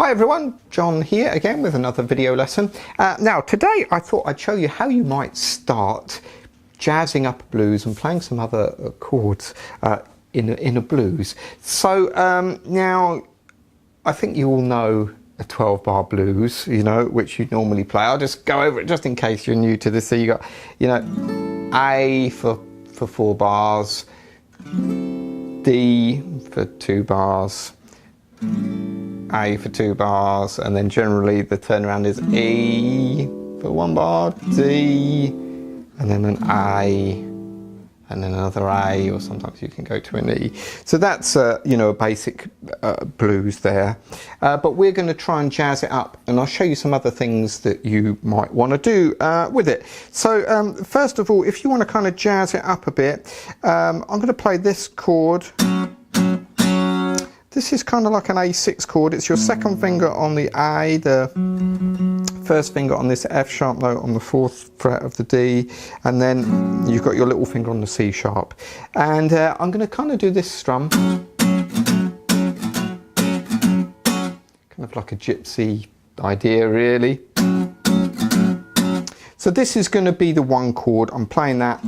Hi everyone, John here again with another video lesson. Now today I thought I'd show you how you might start jazzing up a blues and playing some other chords in a blues. So now I think you all know a 12-bar blues, you know, which you normally play. I'll just go over it just in case you're new to this. So you got, you know, A for 4 bars, D for 2 bars, A for 2 bars, and then generally the turnaround is E for 1 bar, D, and then an A, and then another A, or sometimes you can go to an E. So that's you know, a basic blues there. But we're going to try and jazz it up, and I'll show you some other things that you might want to do with it. So first of all, if you want to kind of jazz it up a bit, I'm going to play this chord. This is kind of like an A6 chord. It's your second finger on the A, the first finger on this F sharp note on the 4th fret of the D, and then you've got your little finger on the C sharp. And I'm going to kind of do this strum, kind of like a gypsy idea really. So this is going to be the 1 chord. I'm playing that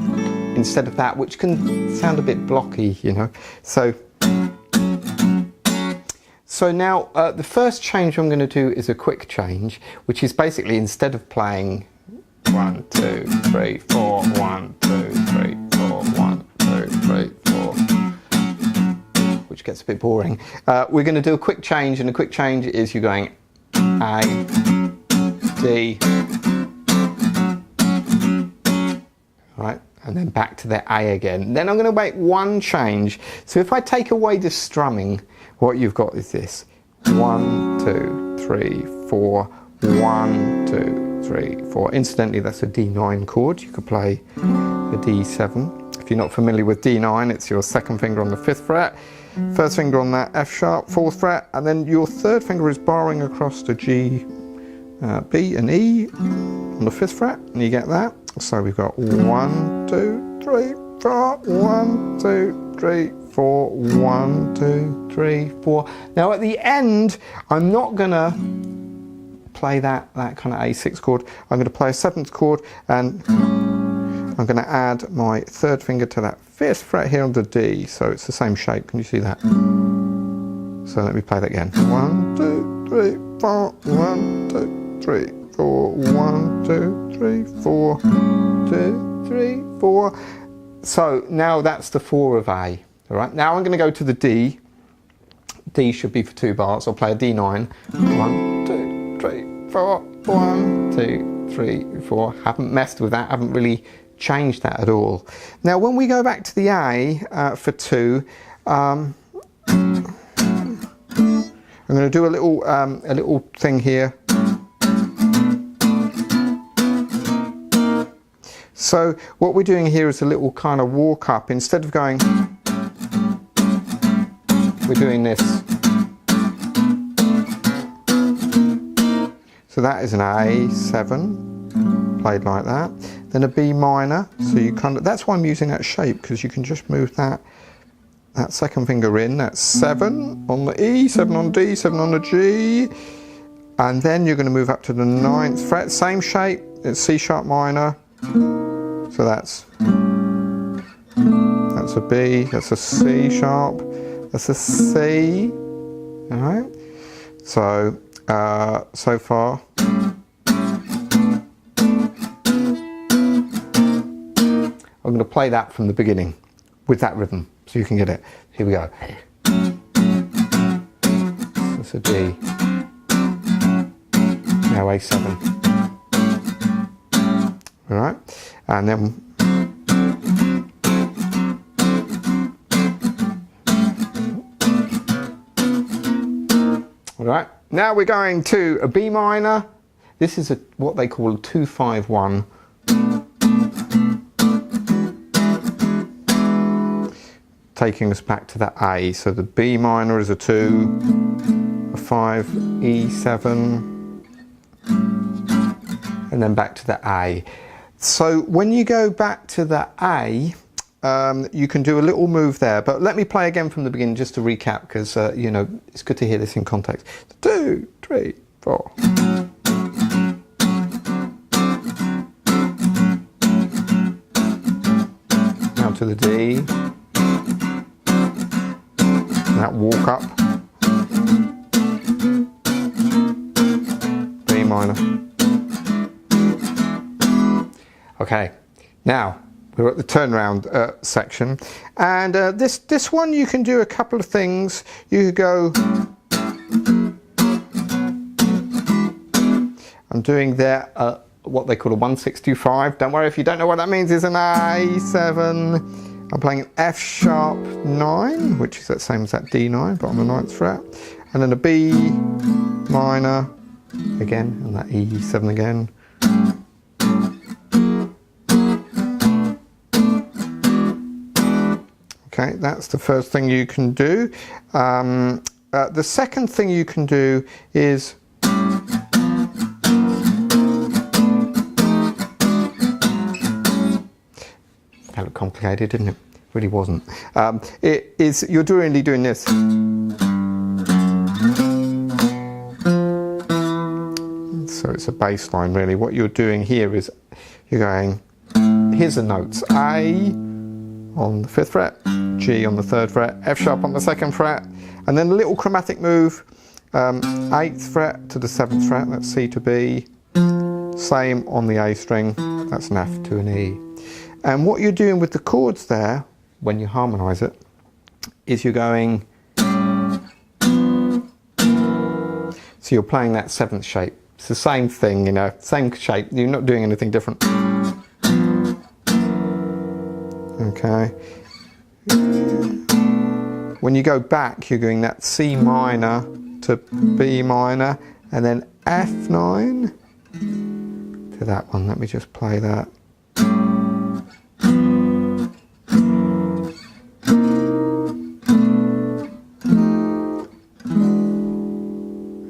instead of that, which can sound a bit blocky, you know. So now the first change I'm going to do is a quick change, which is basically instead of playing 1, 2, 3, 4, 1, 2, 3, 4, 1, 2, 3, 4, which gets a bit boring, we're going to do a quick change, and a quick change is you're going A, D, right, and then back to the A again. Then I'm going to make 1 change. So if I take away the strumming, what you've got is this: 1, 2, 3, 4, 1, 2, 3, 4. Incidentally, that's a D9 chord. You could play a D7. If you're not familiar with D9, it's your second finger on the 5th fret, first finger on that F sharp, 4th fret, and then your third finger is barring across to G, B and E on the 5th fret, and you get that. So we've got 1, 2, 3, 4, 1, 2, 3, 4, 1, 2, 3, 4. Now at the end, I'm not gonna play that kind of A6 chord. I'm gonna play a 7th chord, and I'm gonna add my 3rd finger to that 5th fret here on the D. So it's the same shape. Can you see that? So let me play that again. 1, 2, 3, 4, 1, 2, 3, 4, 1, 2, 3, 4, 2, 3, 4. So now that's the 4 of A. All right, now I'm going to go to the D. D should be for 2 bars. I'll play a D9. 1, 2, 3, 4, 1, 2, 3, 4. Haven't messed with that, haven't really changed that at all. Now when we go back to the A for 2, I'm going to do a little thing here. So what we're doing here is a little kind of walk up. Instead of going, we're doing this. So that is an A7, played like that. Then a B minor. So you kind of, that's why I'm using that shape, because you can just move that second finger in. That's 7 on the E, 7 on D, 7 on the G. And then you're going to move up to the 9th fret. Same shape. It's C sharp minor. So that's a B, that's a C sharp, that's a C, all right? So, so far. I'm going to play that from the beginning with that rhythm so you can get it. Here we go. That's a D. Now A7. All right, and then all right, now we're going to a B minor. This is what they call a 2-5-1. Taking us back to that A. So the B minor is a 2, a 5, E7, and then back to the A. So when you go back to the A, you can do a little move there, but let me play again from the beginning just to recap, because you know, it's good to hear this in context. 2, 3. 3, 4. Now to the D. That walk up. B minor. Okay, now we're at the turnaround section, and this one you can do a couple of things. You could go, I'm doing there what they call a 1-6-2-5. Don't worry if you don't know what that means. It's an A7. I'm playing an F sharp 9, which is the same as that D9, but on the 9th fret, and then a B minor again, and that E7 again. Okay, that's the first thing you can do. The second thing you can do is that looked complicated, didn't it? Really wasn't. It is, you're really doing this. So it's a bass line really. What you're doing here is you're going, here's the notes. A on the 5th fret, G on the 3rd fret, F sharp on the 2nd fret, and then a little chromatic move, 8th fret to the 7th fret, that's C to B, same on the A string, that's an F to an E. And what you're doing with the chords there, when you harmonise it, is you're going, so you're playing that 7th shape. It's the same thing, you know, same shape, you're not doing anything different. Okay. When you go back, you're doing that C minor to B minor, and then F9 to that one. Let me just play that.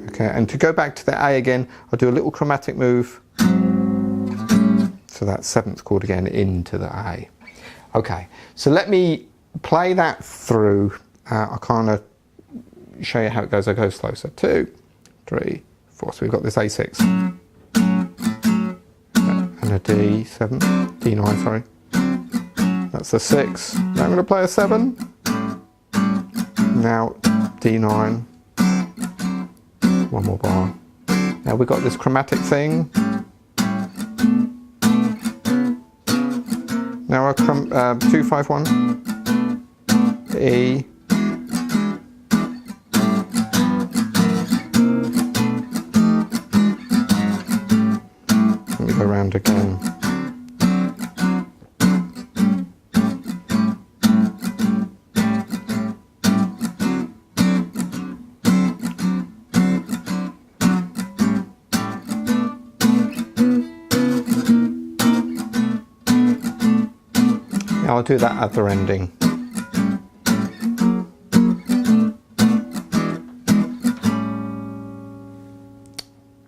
Okay, and to go back to the A again, I'll do a little chromatic move. So that 7th chord again into the A. Okay, so let me play that through. I'll kind of show you how it goes. I go slow. So 2, 3, 4. So we've got this A6 and a D7, D9, sorry. That's a 6. Now I'm going to play a 7. Now D9. One more bar. Now we've got this chromatic thing. Now a 2-5-1, E, let me go around again. I'll do that other ending.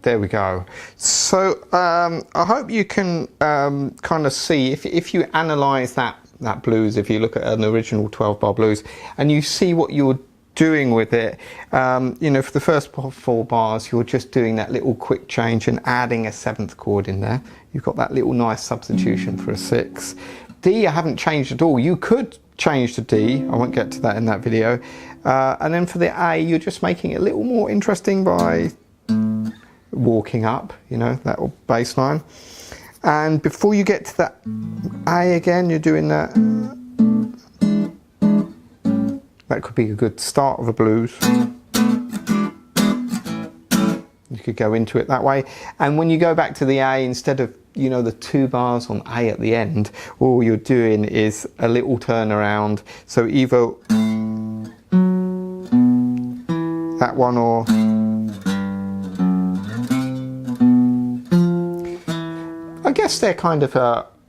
There we go. So I hope you can kind of see, if you analyse that blues, if you look at an original 12-bar blues and you see what you're doing with it, you know, for the first 4 bars you're just doing that little quick change and adding a 7th chord in there. You've got that little nice substitution for a 6. D I haven't changed at all. You could change to D, I won't get to that in that video. And then for the A, you're just making it a little more interesting by walking up, you know, that bass line. And before you get to that A again, you're doing that. That could be a good start of a blues. You could go into it that way. And when you go back to the A, instead of, you know, the 2 bars on A at the end, all you're doing is a little turnaround. So either that one or I guess they're kind of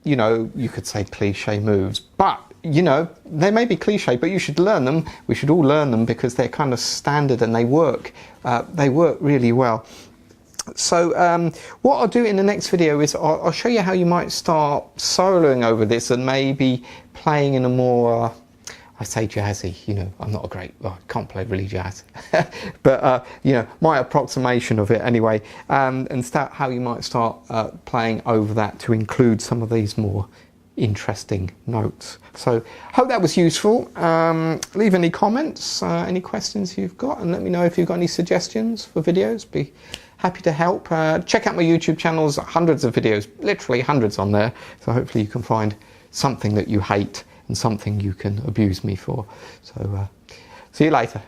you know, you could say cliche moves, but you know, they may be cliche, but you should learn them. We should all learn them because they're kind of standard and they work really well. So what I'll do in the next video is I'll show you how you might start soloing over this and maybe playing in a more, I say jazzy, you know, I'm not a great, well, I can't play really jazz, but you know, my approximation of it anyway, and start how you might start playing over that to include some of these more interesting notes. So hope that was useful. Leave any comments, any questions you've got, and let me know if you've got any suggestions for videos. Be happy to help. Check out my YouTube channels, hundreds of videos, literally hundreds on there, so hopefully you can find something that you hate and something you can abuse me for. So see you later.